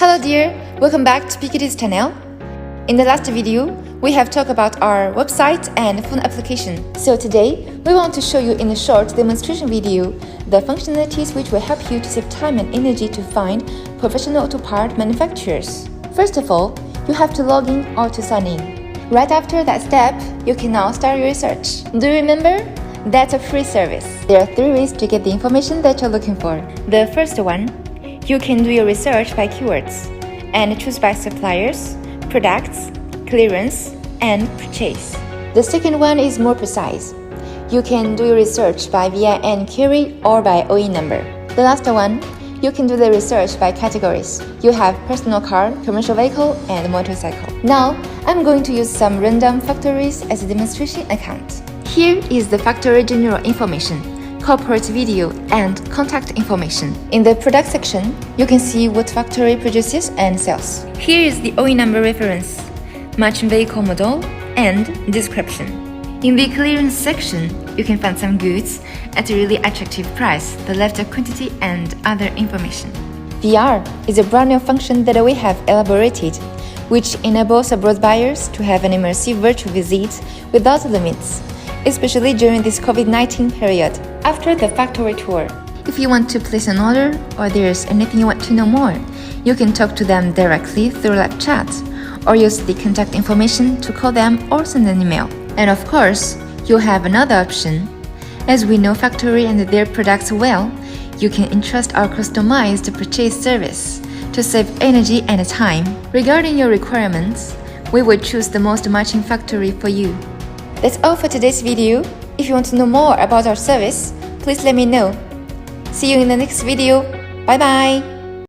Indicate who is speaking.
Speaker 1: Hello dear, welcome back to PKT's channel. In the last video, we have talked about our website and phone application. So today, we want to show you in a short demonstration video the functionalities which will help you to save time and energy to find professional auto part manufacturers. First of all, you have to log in or to sign in. Right after that step, you can now start your research. Do you remember? That's a free service. There are 3 ways to get the information that you're looking for. The first one, you can do your research by keywords and choose by suppliers, products, clearance, and purchase. The second one is more precise. You can do your research by VIN carry or by OE number. The last one, you can do the research by categories. You have personal car, commercial vehicle, and motorcycle. Now, I'm going to use some random factories as a demonstration account. Here is the factory general information, corporate video, and contact information. In the product section, you can see what factory produces and sells. Here is the OE number reference, matching vehicle model, and description. In the clearance section, you can find some goods at a really attractive price, the left quantity, and other information. VR is a brand new function that we have elaborated, which enables abroad buyers to have an immersive virtual visit without limits, especially during this COVID-19 period. After the factory tour, if you want to place an order or there's anything you want to know more, you can talk to them directly through live chat or use the contact information to call them or send an email. And of course, you'll have another option. As we know factory and their products well, you can entrust our customized purchase service to save energy and time. Regarding your requirements, we will choose the most matching factory for you. That's all for today's video. If you want to know more about our service, please let me know. See you in the next video. Bye bye!